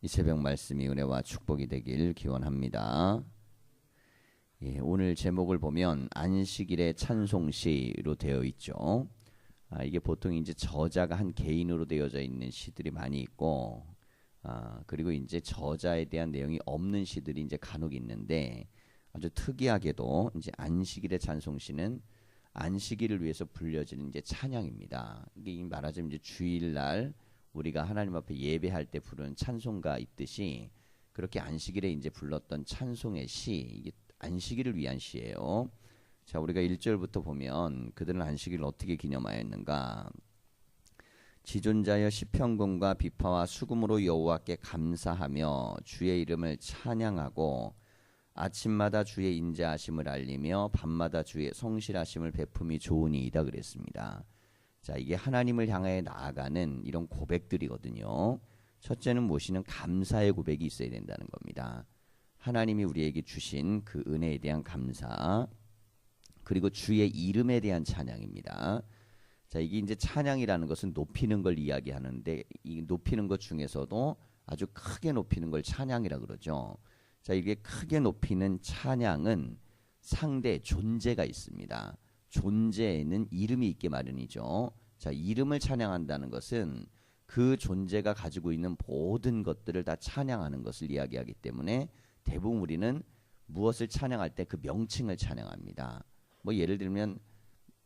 이 새벽 말씀이 은혜와 축복이 되길 기원합니다. 오늘 제목을 보면 안식일의 찬송시로 되어 있죠. 이게 보통 이제 저자가 한 개인으로 되어져 있는 시들이 많이 있고, 그리고 이제 저자에 대한 내용이 없는 시들이 이제 간혹 있는데, 아주 특이하게도 이제 안식일의 찬송시는 안식일을 위해서 불려지는 이제 찬양입니다. 이게 말하자면 이제 주일날 우리가 하나님 앞에 예배할 때 부르는 찬송가 있듯이 그렇게 안식일에 이제 불렀던 찬송의 시, 이게 안식일을 위한 시예요. 자, 우리가 1절부터 보면 그들은 안식일을 어떻게 기념하였는가? 지존자여 시편군과 비파와 수금으로 여호와께 감사하며 주의 이름을 찬양하고 아침마다 주의 인자하심을 알리며 밤마다 주의 성실하심을 베품이 좋으니이다 그랬습니다. 자, 이게 하나님을 향해 나아가는 이런 고백들이거든요. 첫째는 무엇이는 감사의 고백이 있어야 된다는 겁니다. 하나님이 우리에게 주신 그 은혜에 대한 감사, 그리고 주의 이름에 대한 찬양입니다. 자, 이게 이제 찬양이라는 것은 높이는 걸 이야기하는데, 이 높이는 것 중에서도 아주 크게 높이는 걸 찬양이라 그러죠. 자, 이게 크게 높이는 찬양은 상대 존재가 있습니다. 존재에는 이름이 있게 마련이죠. 자, 이름을 찬양한다는 것은 그 존재가 가지고 있는 모든 것들을 다 찬양하는 것을 이야기하기 때문에 대부분 우리는 무엇을 찬양할 때 그 명칭을 찬양합니다. 뭐 예를 들면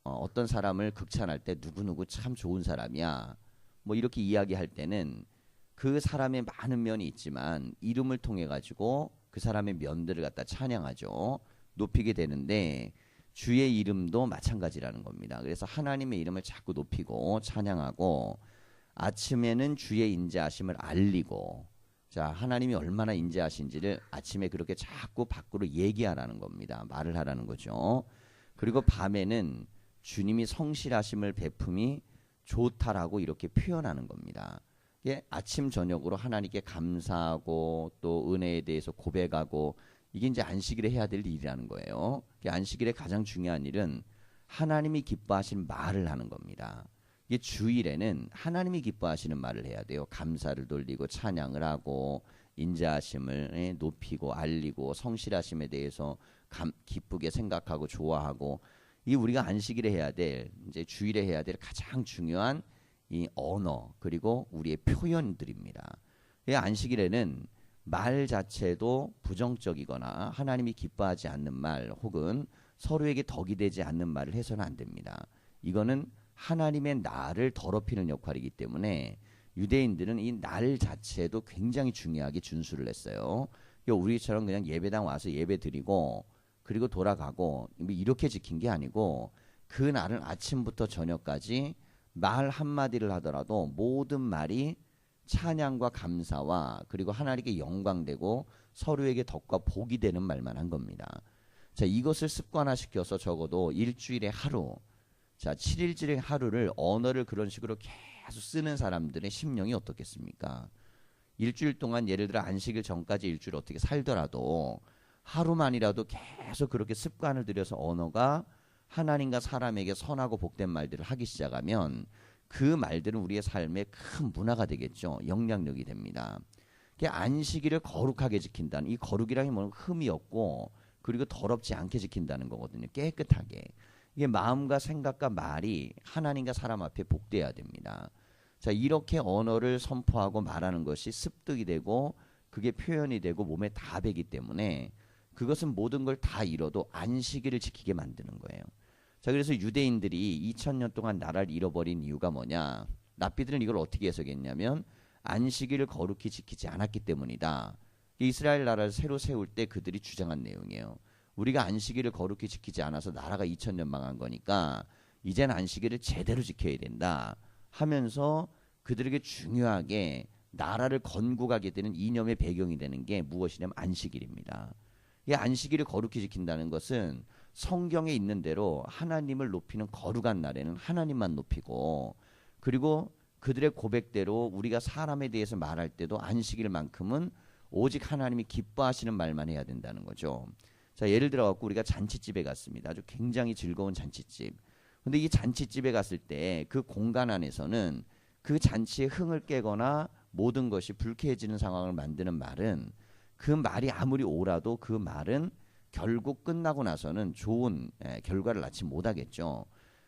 어떤 사람을 극찬할 때 누구누구 참 좋은 사람이야, 뭐 이렇게 이야기할 때는 그 사람의 많은 면이 있지만 이름을 통해 가지고 그 사람의 면들을 갖다 찬양하죠. 높이게 되는데 주의 이름도 마찬가지라는 겁니다. 그래서 하나님의 이름을 자꾸 높이고 찬양하고, 아침에는 주의 인자하심을 알리고, 자, 하나님이 얼마나 인자하신지를 아침에 그렇게 자꾸 밖으로 얘기하라는 겁니다. 말을 하라는 거죠. 그리고 밤에는 주님이 성실하심을 베품이 좋다라고 이렇게 표현하는 겁니다. 이게 아침 저녁으로 하나님께 감사하고 또 은혜에 대해서 고백하고, 이게 이제 안식일에 해야 될 일이라는 거예요. 안식일의 가장 중요한 일은 하나님이 기뻐하시는 말을 하는 겁니다. 이게 주일에는 하나님이 기뻐하시는 말을 해야 돼요. 감사를 돌리고 찬양을 하고 인자하심을 높이고 알리고 성실하심에 대해서 기쁘게 생각하고 좋아하고, 이게 우리가 안식일에 해야 될, 이제 주일에 해야 될 가장 중요한 이 언어, 그리고 우리의 표현들입니다. 안식일에는 말 자체도 부정적이거나 하나님이 기뻐하지 않는 말, 혹은 서로에게 덕이 되지 않는 말을 해서는 안 됩니다. 이거는 하나님의 날을 더럽히는 역할이기 때문에 유대인들은 이 날 자체도 굉장히 중요하게 준수를 했어요. 우리처럼 그냥 예배당 와서 예배 드리고 그리고 돌아가고 이렇게 지킨 게 아니고, 그 날은 아침부터 저녁까지 말 한마디를 하더라도 모든 말이 찬양과 감사와 그리고 하나님께 영광되고 서로에게 덕과 복이 되는 말만 한 겁니다. 자, 이것을 습관화시켜서 적어도 일주일에 하루, 자, 7일째 하루를 언어를 그런 식으로 계속 쓰는 사람들의 심령이 어떻겠습니까? 일주일 동안 예를 들어 안식일 전까지 일주일 어떻게 살더라도 하루만이라도 계속 그렇게 습관을 들여서 언어가 하나님과 사람에게 선하고 복된 말들을 하기 시작하면 그 말들은 우리의 삶에 큰 문화가 되겠죠. 영향력이 됩니다. 안식일을 거룩하게 지킨다는, 이 거룩이라는 게 뭐는 흠이 없고 그리고 더럽지 않게 지킨다는 거거든요. 깨끗하게. 이게 마음과 생각과 말이 하나님과 사람 앞에 복되어야 됩니다. 자, 이렇게 언어를 선포하고 말하는 것이 습득이 되고 그게 표현이 되고 몸에 다 배기 때문에 그것은 모든 걸 다 잃어도 안식일을 지키게 만드는 거예요. 자, 그래서 유대인들이 2000년 동안 나라를 잃어버린 이유가 뭐냐? 랍비들은 이걸 어떻게 해석했냐면 안식일을 거룩히 지키지 않았기 때문이다. 이스라엘 나라를 새로 세울 때 그들이 주장한 내용이에요. 우리가 안식일을 거룩히 지키지 않아서 나라가 2000년 망한 거니까 이제는 안식일을 제대로 지켜야 된다 하면서 그들에게 중요하게 나라를 건국하게 되는 이념의 배경이 되는 게 무엇이냐면 안식일입니다. 이 안식일을 거룩히 지킨다는 것은 성경에 있는 대로 하나님을 높이는 거룩한 날에는 하나님만 높이고, 그리고 그들의 고백대로 우리가 사람에 대해서 말할 때도 안식일만큼은 오직 하나님이 기뻐하시는 말만 해야 된다는 거죠. 자, 예를 들어 갖고 우리가 잔치집에 갔습니다. 아주 굉장히 즐거운 잔치집. 근데 이 잔치집에 갔을 때 그 공간 안에서는 그 잔치의 흥을 깨거나 모든 것이 불쾌해지는 상황을 만드는 말은 그 말이 아무리 옳아도 그 말은 결국 끝나고 나서는 좋은 결과를 낳지 못하겠죠.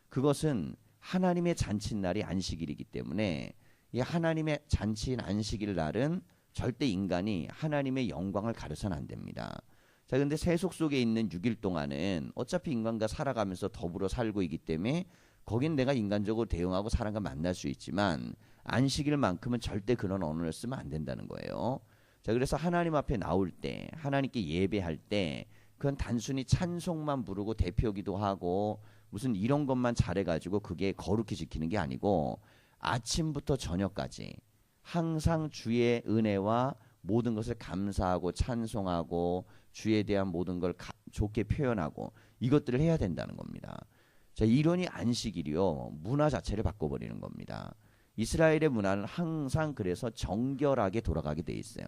그것은 하나님의 잔칫날이 안식일이기 때문에 이 하나님의 잔치인 안식일 날은 절대 인간이 하나님의 영광을 가려서는 안 됩니다. 자, 근데 세속 속에 있는 6일 동안은 어차피 인간과 살아가면서 더불어 살고 있기 때문에 거긴 내가 인간적으로 대응하고 사람과 만날 수 있지만 안식일만큼은 절대 그런 언어를 쓰면 안 된다는 거예요. 자, 그래서 하나님 앞에 나올 때, 하나님께 예배할 때 그건 단순히 찬송만 부르고 대표기도 하고 무슨 이런 것만 잘해가지고 그게 거룩히 지키는 게 아니고 아침부터 저녁까지 항상 주의 은혜와 모든 것을 감사하고 찬송하고 주에 대한 모든 걸 좋게 표현하고 이것들을 해야 된다는 겁니다. 자, 이론이 안식일이요. 문화 자체를 바꿔버리는 겁니다. 이스라엘의 문화는 항상 그래서 정결하게 돌아가게 돼 있어요.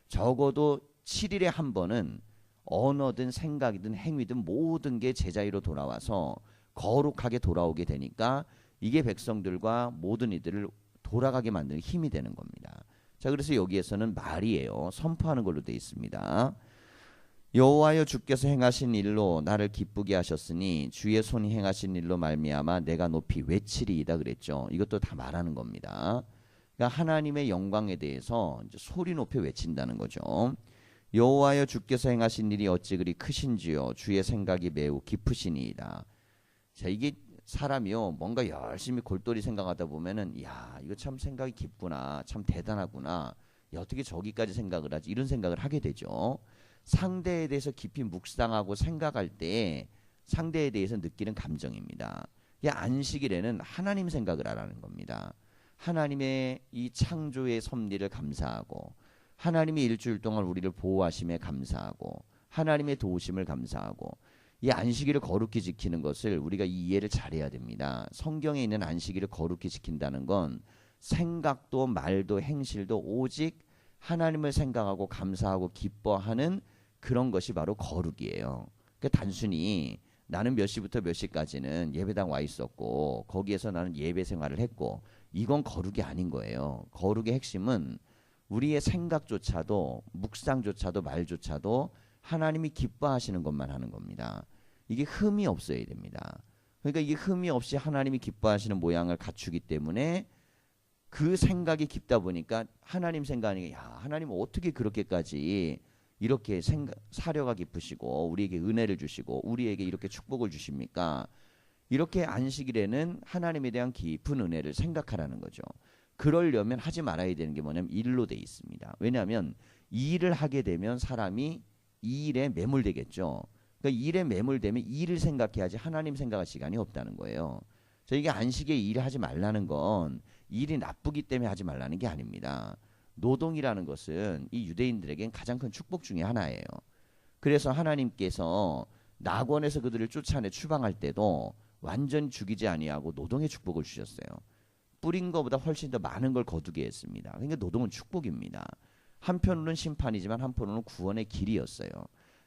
적어도 7일에 한 번은 언어든 생각이든 행위든 모든 게 제자리로 돌아와서 거룩하게 돌아오게 되니까 이게 백성들과 모든 이들을 돌아가게 만드는 힘이 되는 겁니다. 자, 그래서 여기에서는 말이에요. 선포하는 걸로 되어 있습니다. 여호와여 주께서 행하신 일로 나를 기쁘게 하셨으니 주의 손이 행하신 일로 말미암아 내가 높이 외치리이다 그랬죠. 이것도 다 말하는 겁니다. 그러니까 하나님의 영광에 대해서 이제 소리 높여 외친다는 거죠. 여호와여 주께서 행하신 일이 어찌 그리 크신지요 주의 생각이 매우 깊으시니이다. 자, 이게 사람이요 뭔가 열심히 골똘히 생각하다 보면은 야 이거 참 생각이 깊구나 참 대단하구나 야, 어떻게 저기까지 생각을 하지 이런 생각을 하게 되죠. 상대에 대해서 깊이 묵상하고 생각할 때 상대에 대해서 느끼는 감정입니다. 이 안식일에는 하나님 생각을 하라는 겁니다. 하나님의 이 창조의 섭리를 감사하고 하나님이 일주일 동안 우리를 보호하심에 감사하고 하나님의 도우심을 감사하고 이 안식일을 거룩히 지키는 것을 우리가 이 이해를 잘해야 됩니다. 성경에 있는 안식일을 거룩히 지킨다는 건 생각도 말도 행실도 오직 하나님을 생각하고 감사하고 기뻐하는 그런 것이 바로 거룩이에요. 그러니까 단순히 나는 몇 시부터 몇 시까지는 예배당 와 있었고 거기에서 나는 예배 생활을 했고 이건 거룩이 아닌 거예요. 거룩의 핵심은 우리의 생각조차도 묵상조차도 말조차도 하나님이 기뻐하시는 것만 하는 겁니다. 이게 흠이 없어야 됩니다. 그러니까 이게 흠이 없이 하나님이 기뻐하시는 모양을 갖추기 때문에 그 생각이 깊다 보니까 하나님 생각하니까 야 하나님 어떻게 그렇게까지 이렇게 사려가 깊으시고 우리에게 은혜를 주시고 우리에게 이렇게 축복을 주십니까? 이렇게 안식일에는 하나님에 대한 깊은 은혜를 생각하라는 거죠. 그러려면 하지 말아야 되는 게 뭐냐면 일로 돼 있습니다. 왜냐하면 이 일을 하게 되면 사람이 이 일에 매몰되겠죠. 그러니까 일에 매몰되면 이 일을 생각해야지 하나님 생각할 시간이 없다는 거예요. 자, 이게 안식에 일을 하지 말라는 건 일이 나쁘기 때문에 하지 말라는 게 아닙니다. 노동이라는 것은 이 유대인들에겐 가장 큰 축복 중에 하나예요. 그래서 하나님께서 낙원에서 그들을 쫓아내 추방할 때도 완전 죽이지 아니하고 노동의 축복을 주셨어요. 뿌린 것보다 훨씬 더 많은 걸 거두게 했습니다. 그러니까 노동은 축복입니다. 한편으로는 심판이지만 한편으로는 구원의 길이었어요.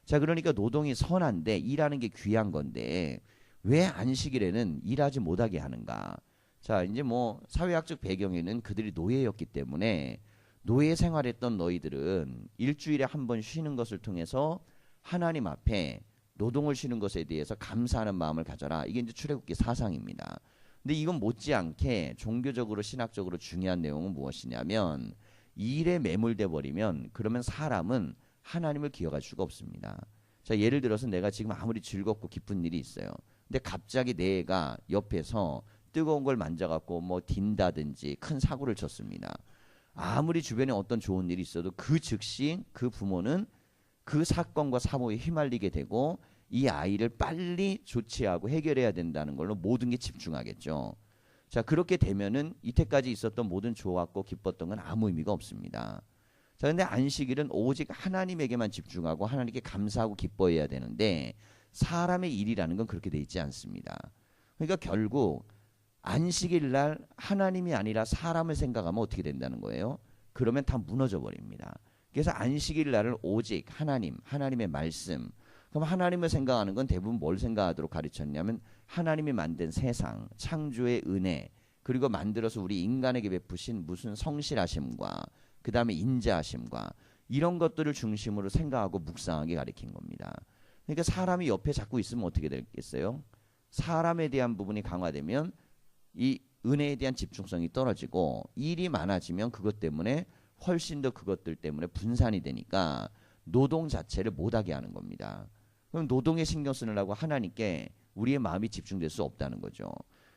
자, 그러니까 노동이 선한데 일하는 게 귀한 건데 왜 안식일에는 일하지 못하게 하는가? 자, 이제 뭐 사회학적 배경에는 그들이 노예였기 때문에 노예 생활했던 너희들은 일주일에 한 번 쉬는 것을 통해서 하나님 앞에 노동을 쉬는 것에 대해서 감사하는 마음을 가져라. 이게 이제 출애굽기 사상입니다. 근데 이건 못지않게 종교적으로 신학적으로 중요한 내용은 무엇이냐면 일에 매몰돼 버리면 그러면 사람은 하나님을 기억할 수가 없습니다. 자, 예를 들어서 내가 지금 아무리 즐겁고 기쁜 일이 있어요. 근데 갑자기 내 애가 옆에서 뜨거운 걸 만져갖고 뭐 딘다든지 큰 사고를 쳤습니다. 아무리 주변에 어떤 좋은 일이 있어도 그 즉시 그 부모는 그 사건과 사모에 휘말리게 되고 이 아이를 빨리 조치하고 해결해야 된다는 걸로 모든 게 집중하겠죠. 자, 그렇게 되면은 이때까지 있었던 모든 좋았고 기뻤던 건 아무 의미가 없습니다. 자, 근데 안식일은 오직 하나님에게만 집중하고 하나님께 감사하고 기뻐해야 되는데 사람의 일이라는 건 그렇게 돼 있지 않습니다. 그러니까 결국 안식일 날 하나님이 아니라 사람을 생각하면 어떻게 된다는 거예요? 그러면 다 무너져 버립니다. 그래서 안식일 날을 오직 하나님, 하나님의 말씀. 그럼 하나님을 생각하는 건 대부분 뭘 생각하도록 가르쳤냐면 하나님이 만든 세상, 창조의 은혜, 그리고 만들어서 우리 인간에게 베푸신 무슨 성실하심과 그 다음에 인자하심과 이런 것들을 중심으로 생각하고 묵상하게 가르친 겁니다. 그러니까 사람이 옆에 자꾸 있으면 어떻게 되겠어요? 사람에 대한 부분이 강화되면 이 은혜에 대한 집중성이 떨어지고 일이 많아지면 그것 때문에 훨씬 더 그것들 때문에 분산이 되니까 노동 자체를 못하게 하는 겁니다. 그럼 노동에 신경 쓰느라고 하나님께 우리의 마음이 집중될 수 없다는 거죠.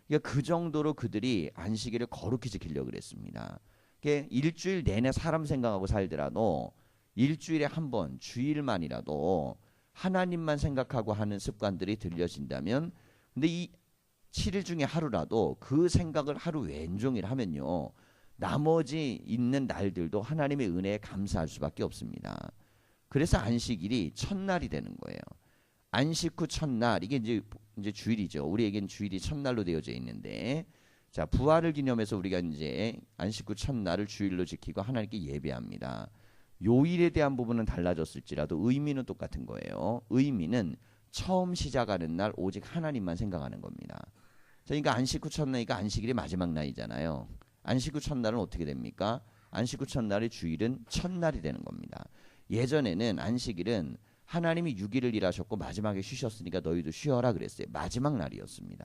그러니까 그 정도로 그들이 안식일을 거룩히 지키려고 그랬습니다. 그러니까 일주일 내내 사람 생각하고 살더라도 일주일에 한 번 주일만이라도 하나님만 생각하고 하는 습관들이 들려진다면, 근데 이 7일 중에 하루라도 그 생각을 하루 왼종일 하면요, 나머지 있는 날들도 하나님의 은혜에 감사할 수밖에 없습니다. 그래서 안식일이 첫날이 되는 거예요. 안식 후 첫날, 이게 이제 주일이죠. 우리에겐 주일이 첫날로 되어져 있는데, 자, 부활을 기념해서 우리가 이제 안식 후 첫날을 주일로 지키고 하나님께 예배합니다. 요일에 대한 부분은 달라졌을지라도 의미는 똑같은 거예요. 의미는 처음 시작하는 날 오직 하나님만 생각하는 겁니다. 자, 그러니까 안식 후 첫날이니까 안식일이 마지막 날이잖아요. 안식 후 첫날은 어떻게 됩니까? 안식 후 첫날의 주일은 첫날이 되는 겁니다. 예전에는 안식일은 하나님이 6일을 일하셨고 마지막에 쉬셨으니까 너희도 쉬어라 그랬어요. 마지막 날이었습니다.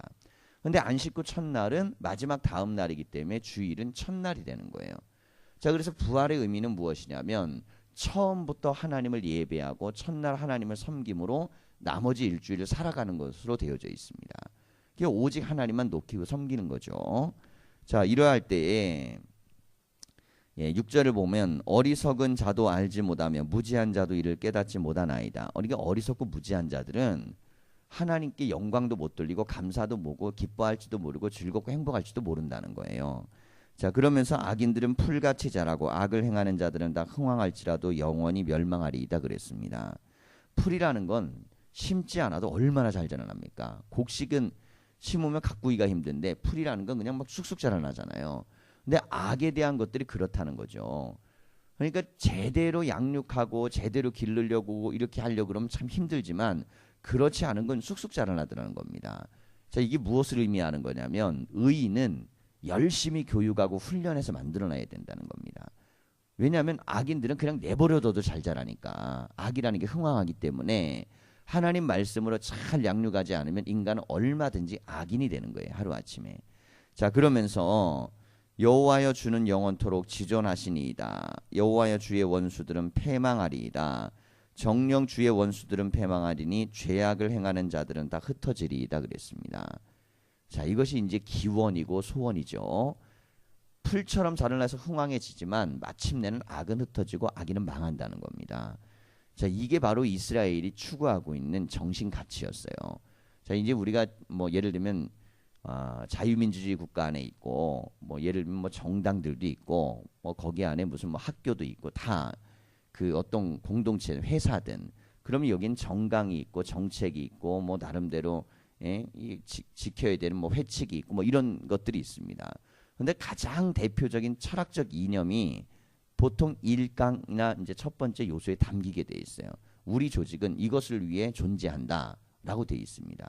근데 안식 후 첫날은 마지막 다음 날이기 때문에 주일은 첫날이 되는 거예요. 자, 그래서 부활의 의미는 무엇이냐면 처음부터 하나님을 예배하고 첫날 하나님을 섬김으로 나머지 일주일을 살아가는 것으로 되어져 있습니다. 그게 오직 하나님만 높이고 섬기는 거죠. 자, 이러할 때에 6절을 보면 어리석은 자도 알지 못하며 무지한 자도 이를 깨닫지 못하나이다. 그러니까 어리석고 무지한 자들은 하나님께 영광도 못 돌리고 감사도 모르고 기뻐할지도 모르고 즐겁고 행복할지도 모른다는 거예요. 자, 그러면서 악인들은 풀같이 자라고 악을 행하는 자들은 다 흥황할지라도 영원히 멸망하리이다 그랬습니다. 풀이라는 건 심지 않아도 얼마나 잘 자라납니까? 곡식은 심으면 가꾸기가 힘든데 풀이라는 건 그냥 막 쑥쑥 자라나잖아요. 근데 악에 대한 것들이 그렇다는 거죠. 그러니까 제대로 양육하고 제대로 기르려고 이렇게 하려고 그러면 참 힘들지만 그렇지 않은 건 쑥쑥 자라나더라는 겁니다. 자, 이게 무엇을 의미하는 거냐면 의인은 열심히 교육하고 훈련해서 만들어놔야 된다는 겁니다. 왜냐하면 악인들은 그냥 내버려둬도 잘 자라니까. 악이라는 게 흥황하기 때문에 하나님 말씀으로 잘 양육하지 않으면 인간은 얼마든지 악인이 되는 거예요. 하루아침에. 자, 그러면서 여호와여 주는 영원토록 지존하시니이다. 여호와여 주의 원수들은 패망하리이다. 정령 주의 원수들은 패망하리니 죄악을 행하는 자들은 다 흩어지리이다 그랬습니다. 자, 이것이 이제 기원이고 소원이죠. 풀처럼 자라나서 흥황해지지만 마침내는 악은 흩어지고 악인은 망한다는 겁니다. 자, 이게 바로 이스라엘이 추구하고 있는 정신 가치였어요. 자, 이제 우리가 뭐 예를 들면 자유민주주의 국가 안에 있고 뭐 예를 들면 뭐 정당들도 있고 뭐 거기 안에 무슨 뭐 학교도 있고 다 그 어떤 공동체 회사든 그러면 여기는 정강이 있고 정책이 있고 뭐 나름대로 지켜야 되는 뭐 회칙이 있고 뭐 이런 것들이 있습니다. 근데 가장 대표적인 철학적 이념이 보통 1강이나 이제 첫 번째 요소에 담기게 돼 있어요. 우리 조직은 이것을 위해 존재한다라고 돼 있습니다.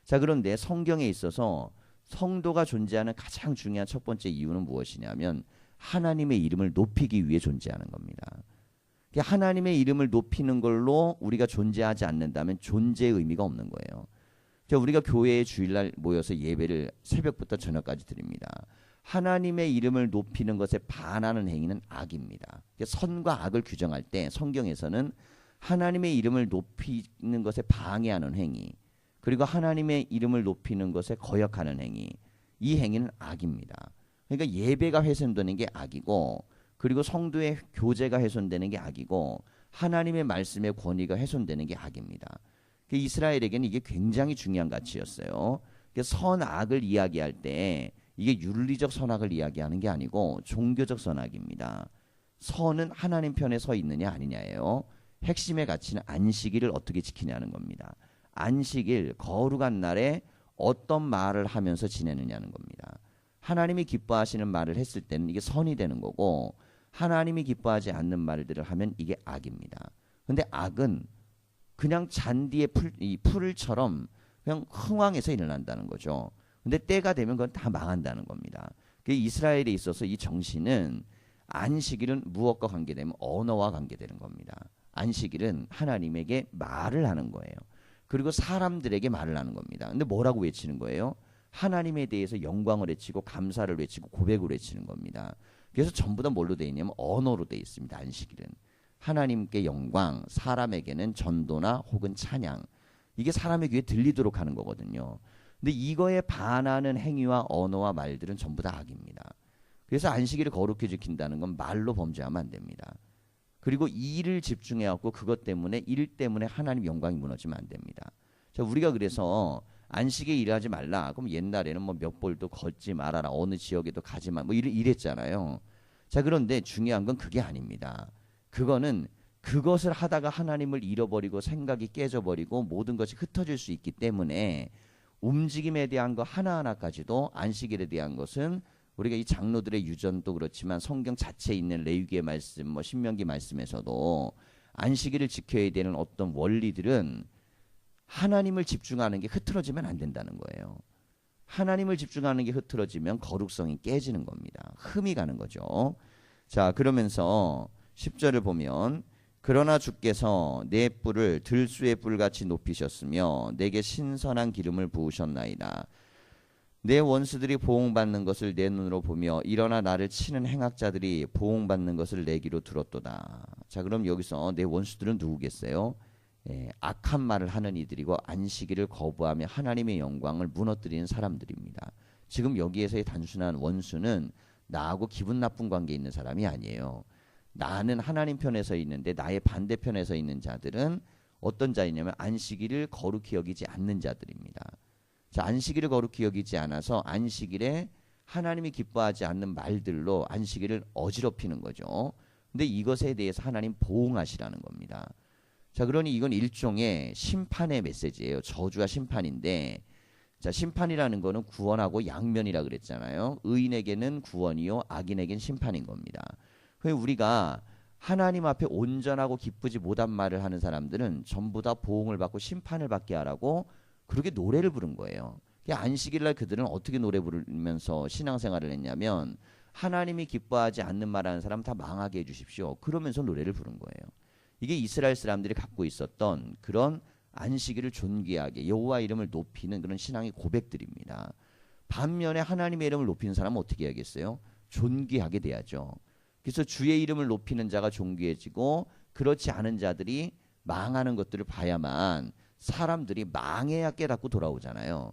자, 그런데 성경에 있어서 성도가 존재하는 가장 중요한 첫 번째 이유는 무엇이냐면 하나님의 이름을 높이기 위해 존재하는 겁니다. 하나님의 이름을 높이는 걸로 우리가 존재하지 않는다면 존재의 의미가 없는 거예요. 자, 우리가 교회에 주일날 모여서 예배를 새벽부터 저녁까지 드립니다. 하나님의 이름을 높이는 것에 반하는 행위는 악입니다. 선과 악을 규정할 때 성경에서는 하나님의 이름을 높이는 것에 방해하는 행위, 그리고 하나님의 이름을 높이는 것에 거역하는 행위, 이 행위는 악입니다. 그러니까 예배가 훼손되는 게 악이고, 그리고 성도의 교제가 훼손되는 게 악이고, 하나님의 말씀의 권위가 훼손되는 게 악입니다. 이스라엘에게는 이게 굉장히 중요한 가치였어요. 선악을 이야기할 때 이게 윤리적 선악을 이야기하는 게 아니고 종교적 선악입니다. 선은 하나님 편에 서 있느냐 아니냐예요. 핵심의 가치는 안식일을 어떻게 지키냐는 겁니다. 안식일, 거룩한 날에 어떤 말을 하면서 지내느냐는 겁니다. 하나님이 기뻐하시는 말을 했을 때는 이게 선이 되는 거고, 하나님이 기뻐하지 않는 말들을 하면 이게 악입니다. 근데 악은 그냥 잔디의 풀을처럼 그냥 흥황해서 일어난다는 거죠. 근데 때가 되면 그건 다 망한다는 겁니다. 그 이스라엘에 있어서 이 정신은 안식일은 무엇과 관계되면 언어와 관계되는 겁니다. 안식일은 하나님에게 말을 하는 거예요. 그리고 사람들에게 말을 하는 겁니다. 근데 뭐라고 외치는 거예요? 하나님에 대해서 영광을 외치고 감사를 외치고 고백을 외치는 겁니다. 그래서 전부 다 뭘로 되어 있냐면 언어로 되어 있습니다. 안식일은. 하나님께 영광, 사람에게는 전도나 혹은 찬양. 이게 사람의 귀에 들리도록 하는 거거든요. 근데 이거에 반하는 행위와 언어와 말들은 전부 다 악입니다. 그래서 안식일을 거룩히 지킨다는 건 말로 범죄하면 안 됩니다. 그리고 일을 집중해갖고 그것 때문에 일 때문에 하나님 영광이 무너지면 안 됩니다. 자, 우리가 그래서 안식에 일하지 말라. 그럼 옛날에는 뭐 몇 볼도 걷지 말아라. 어느 지역에도 가지 마. 뭐 이랬잖아요. 자, 그런데 중요한 건 그게 아닙니다. 그거는 그것을 하다가 하나님을 잃어버리고 생각이 깨져버리고 모든 것이 흩어질 수 있기 때문에 움직임에 대한 거 하나하나까지도 안식일에 대한 것은 우리가 이 장로들의 유전도 그렇지만 성경 자체에 있는 레위기의 말씀, 뭐 신명기 말씀에서도 안식일을 지켜야 되는 어떤 원리들은 하나님을 집중하는 게 흐트러지면 안 된다는 거예요. 하나님을 집중하는 게 흐트러지면 거룩성이 깨지는 겁니다. 흠이 가는 거죠. 자, 그러면서 10절을 보면 그러나 주께서 내 뿔을 들수의 뿔같이 높이셨으며 내게 신선한 기름을 부으셨나이다. 내 원수들이 보응받는 것을 내 눈으로 보며 일어나 나를 치는 행악자들이 보응받는 것을 내 귀로 들었도다. 자, 그럼 여기서 내 원수들은 누구겠어요? 악한 말을 하는 이들이고 안식일을 거부하며 하나님의 영광을 무너뜨리는 사람들입니다. 지금 여기에서의 단순한 원수는 나하고 기분 나쁜 관계에 있는 사람이 아니에요. 나는 하나님 편에 서 있는데 나의 반대편에 서 있는 자들은 어떤 자이냐면 안식일을 거룩히 여기지 않는 자들입니다. 자, 안식일을 거룩히 여기지 않아서 안식일에 하나님이 기뻐하지 않는 말들로 안식일을 어지럽히는 거죠. 근데 이것에 대해서 하나님 보응하시라는 겁니다. 자, 그러니 이건 일종의 심판의 메시지예요. 저주와 심판인데, 자, 심판이라는 거는 구원하고 양면이라 그랬잖아요. 의인에게는 구원이요, 악인에게는 심판인 겁니다. 그래서 우리가 하나님 앞에 온전하고 기쁘지 못한 말을 하는 사람들은 전부 다 보응을 받고 심판을 받게 하라고 그렇게 노래를 부른 거예요. 안식일날 그들은 어떻게 노래 부르면서 신앙생활을 했냐면 하나님이 기뻐하지 않는 말하는 사람 다 망하게 해주십시오. 그러면서 노래를 부른 거예요. 이게 이스라엘 사람들이 갖고 있었던 그런 안식일을 존귀하게 여호와 이름을 높이는 그런 신앙의 고백들입니다. 반면에 하나님의 이름을 높이는 사람은 어떻게 해야겠어요? 존귀하게 돼야죠. 그래서 주의 이름을 높이는 자가 존귀해지고 그렇지 않은 자들이 망하는 것들을 봐야만 사람들이 망해야 깨닫고 돌아오잖아요.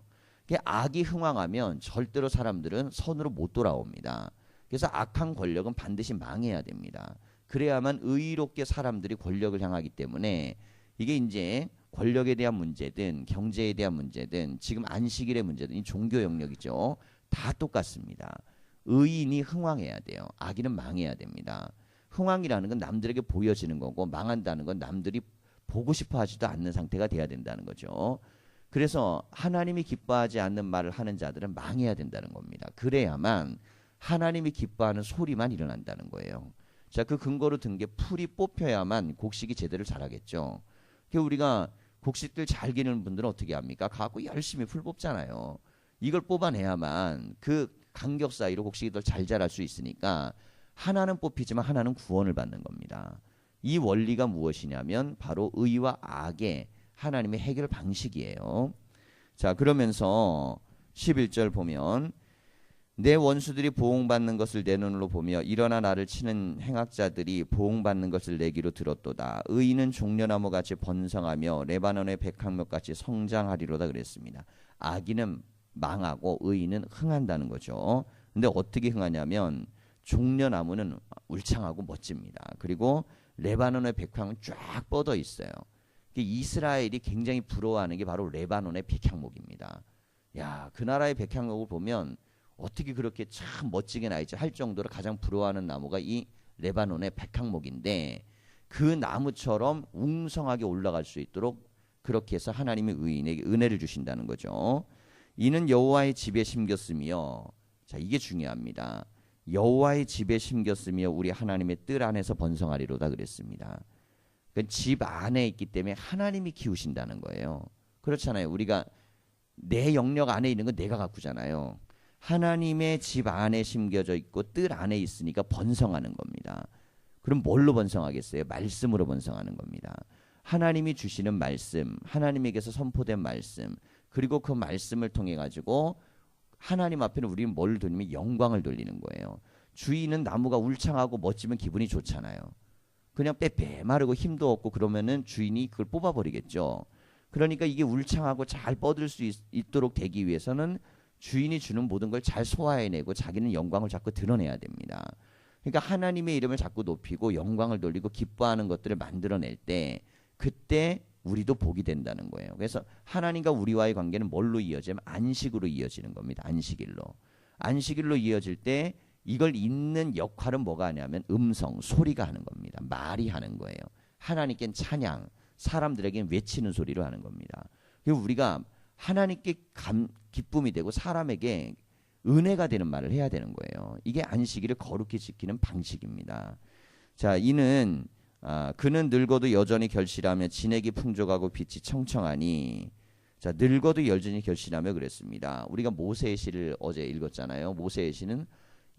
악이 흥왕하면 절대로 사람들은 선으로 못 돌아옵니다. 그래서 악한 권력은 반드시 망해야 됩니다. 그래야만 의롭게 사람들이 권력을 향하기 때문에 이게 이제 권력에 대한 문제든 경제에 대한 문제든 지금 안식일의 문제든 이 종교 영역이죠. 다 똑같습니다. 의인이 흥왕해야 돼요. 악인은 망해야 됩니다. 흥왕이라는 건 남들에게 보여지는 거고 망한다는 건 남들이 보고 싶어 하지도 않는 상태가 돼야 된다는 거죠. 그래서 하나님이 기뻐하지 않는 말을 하는 자들은 망해야 된다는 겁니다. 그래야만 하나님이 기뻐하는 소리만 일어난다는 거예요. 자, 그 근거로 든 게 풀이 뽑혀야만 곡식이 제대로 자라겠죠. 우리가 곡식들 잘 기르는 분들은 어떻게 합니까? 가고 열심히 풀 뽑잖아요. 이걸 뽑아내야만 그 간격 사이로 곡식이 더 잘 자랄 수 있으니까 하나는 뽑히지만 하나는 구원을 받는 겁니다. 이 원리가 무엇이냐면 바로 의와 악의 하나님의 해결 방식이에요. 자, 그러면서 11절 보면 내 원수들이 보응받는 것을 내 눈으로 보며 일어나 나를 치는 행악자들이 보응받는 것을 내 귀로 들었도다. 의인은 종려나무같이 번성하며 레바논의 백향목같이 성장하리로다 그랬습니다. 악인은 망하고 의인은 흥한다는 거죠. 근데 어떻게 흥하냐면 종려나무는 울창하고 멋집니다. 그리고 레바논의 백향은 쫙 뻗어 있어요. 이스라엘이 굉장히 부러워하는 게 바로 레바논의 백향목입니다. 야, 그 나라의 백향목을 보면 어떻게 그렇게 참 멋지게 나 있지 할 정도로 가장 부러워하는 나무가 이 레바논의 백향목인데 그 나무처럼 웅성하게 올라갈 수 있도록 그렇게 해서 하나님이 의인에게 은혜를 주신다는 거죠. 이는 여호와의 집에 심겼으며, 자, 이게 중요합니다. 여호와의 집에 심겼으며 우리 하나님의 뜰 안에서 번성하리로다 그랬습니다. 그러니까 집 안에 있기 때문에 하나님이 키우신다는 거예요. 그렇잖아요. 우리가 내 영역 안에 있는 건 내가 가꾸잖아요. 하나님의 집 안에 심겨져 있고 뜰 안에 있으니까 번성하는 겁니다. 그럼 뭘로 번성하겠어요? 말씀으로 번성하는 겁니다. 하나님이 주시는 말씀, 하나님에게서 선포된 말씀, 그리고 그 말씀을 통해 가지고 하나님 앞에는 우리는 뭘 돌리면 영광을 돌리는 거예요. 주위는 나무가 울창하고 멋지면 기분이 좋잖아요. 그냥 빼빼 마르고 힘도 없고 그러면은 주인이 그걸 뽑아버리겠죠. 그러니까 이게 울창하고 잘 뻗을 수 있도록 되기 위해서는 주인이 주는 모든 걸 잘 소화해내고 자기는 영광을 자꾸 드러내야 됩니다. 그러니까 하나님의 이름을 자꾸 높이고 영광을 돌리고 기뻐하는 것들을 만들어낼 때 그때 우리도 복이 된다는 거예요. 그래서 하나님과 우리와의 관계는 뭘로 이어지면 안식으로 이어지는 겁니다. 안식일로. 안식일로 이어질 때 이걸 잇는 역할은 뭐가 하냐면 음성, 소리가 하는 겁니다. 말이 하는 거예요. 하나님께는 찬양, 사람들에게는 외치는 소리로 하는 겁니다. 그리고 우리가 하나님께 기쁨이 되고 사람에게 은혜가 되는 말을 해야 되는 거예요. 이게 안식일을 거룩히 지키는 방식입니다. 자, 이는 그는 늙어도 여전히 결실하며 진액이 풍족하고 빛이 청청하니. 자, 늙어도 여전히 결실하며 그랬습니다. 우리가 모세의 시를 어제 읽었잖아요. 모세의 시는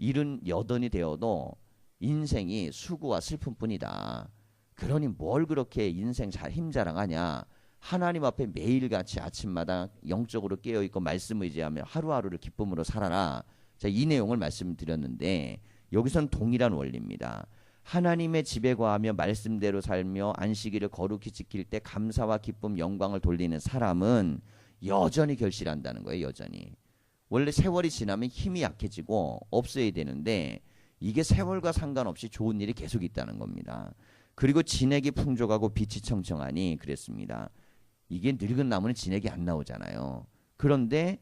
78이 되어도 인생이 수고와 슬픔뿐이다. 그러니 뭘 그렇게 인생 잘 힘자랑하냐. 하나님 앞에 매일같이 아침마다 영적으로 깨어있고 말씀 의지하며 하루하루를 기쁨으로 살아라. 자, 이 내용을 말씀드렸는데 여기선 동일한 원리입니다. 하나님의 집에 거하며 말씀대로 살며 안식일을 거룩히 지킬 때 감사와 기쁨, 영광을 돌리는 사람은 여전히 결실한다는 거예요. 여전히. 원래 세월이 지나면 힘이 약해지고 없어야 되는데 이게 세월과 상관없이 좋은 일이 계속 있다는 겁니다. 그리고 진액이 풍족하고 빛이 청청하니 그랬습니다. 이게 늙은 나무는 진액이 안 나오잖아요. 그런데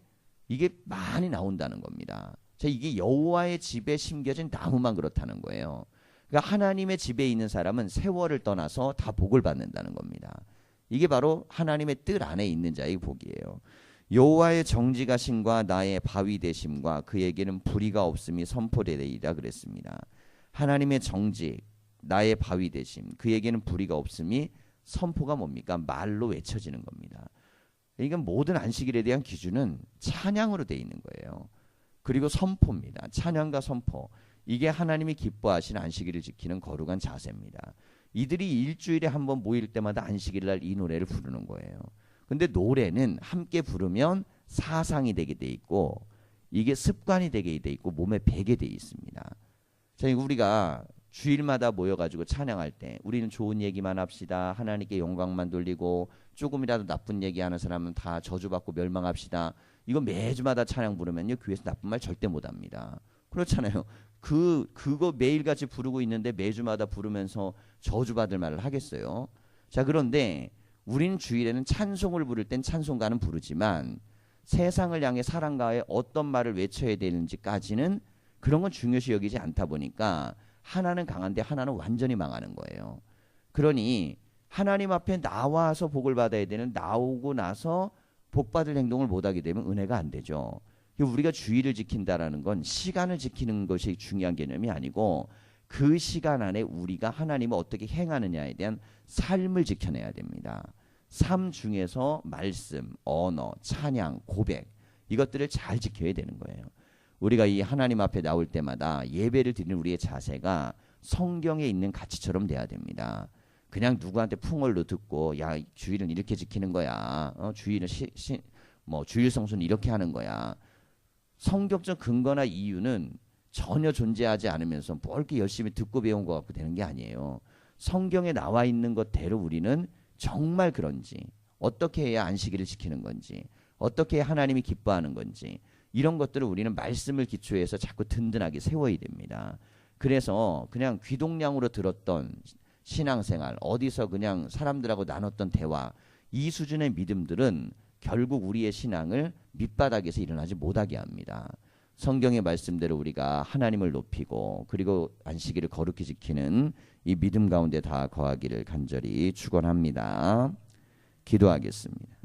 이게 많이 나온다는 겁니다. 자, 이게 여호와의 집에 심겨진 나무만 그렇다는 거예요. 그러니까 하나님의 집에 있는 사람은 세월을 떠나서 다 복을 받는다는 겁니다. 이게 바로 하나님의 뜰 안에 있는 자의 복이에요. 여호와의 정직하심과 나의 바위 되심과 그에게는 불의가 없음이 선포되리이다 그랬습니다. 하나님의 정직, 나의 바위 되심, 그에게는 불의가 없음이 선포가 뭡니까? 말로 외쳐지는 겁니다. 그러니까 모든 안식일에 대한 기준은 찬양으로 돼 있는 거예요. 그리고 선포입니다. 찬양과 선포. 이게 하나님이 기뻐하시는 안식일을 지키는 거룩한 자세입니다. 이들이 일주일에 한 번 모일 때마다 안식일 날 이 노래를 부르는 거예요. 근데 노래는 함께 부르면 사상이 되게 돼 있고 이게 습관이 되게 돼 있고 몸에 배게 돼 있습니다. 자, 우리가 주일마다 모여가지고 찬양할 때 우리는 좋은 얘기만 합시다. 하나님께 영광만 돌리고 조금이라도 나쁜 얘기하는 사람은 다 저주받고 멸망합시다. 이거 매주마다 찬양 부르면요 교회에서 나쁜 말 절대 못합니다. 그렇잖아요. 그거 매일같이 부르고 있는데 매주마다 부르면서 저주받을 말을 하겠어요. 자, 그런데 우리는 주일에는 찬송을 부를 땐 찬송가는 부르지만 세상을 향해 사랑가에 어떤 말을 외쳐야 되는지까지는 그런 건 중요시 여기지 않다 보니까 하나는 강한데 하나는 완전히 망하는 거예요. 그러니 하나님 앞에 나와서 복을 받아야 되는 나오고 나서 복 받을 행동을 못하게 되면 은혜가 안 되죠. 우리가 주의를 지킨다라는 건 시간을 지키는 것이 중요한 개념이 아니고 그 시간 안에 우리가 하나님을 어떻게 행하느냐에 대한 삶을 지켜내야 됩니다. 삶 중에서 말씀, 언어, 찬양, 고백 이것들을 잘 지켜야 되는 거예요. 우리가 이 하나님 앞에 나올 때마다 예배를 드리는 우리의 자세가 성경에 있는 가치처럼 돼야 됩니다. 그냥 누구한테 풍월로 듣고 야 주일은 이렇게 지키는 거야. 주일은 주일 성수는 이렇게 하는 거야. 성격적 근거나 이유는 전혀 존재하지 않으면서 뭐 이렇게 열심히 듣고 배운 것 같고 되는 게 아니에요. 성경에 나와 있는 것대로 우리는 정말 그런지 어떻게 해야 안식일을 지키는 건지 어떻게 해야 하나님이 기뻐하는 건지 이런 것들을 우리는 말씀을 기초해서 자꾸 든든하게 세워야 됩니다. 그래서 그냥 귀동냥으로 들었던 신앙생활 어디서 그냥 사람들하고 나눴던 대화 이 수준의 믿음들은 결국 우리의 신앙을 밑바닥에서 일어나지 못하게 합니다. 성경의 말씀대로 우리가 하나님을 높이고 그리고 안식일을 거룩히 지키는 이 믿음 가운데 다 거하기를 간절히 축원합니다. 기도하겠습니다.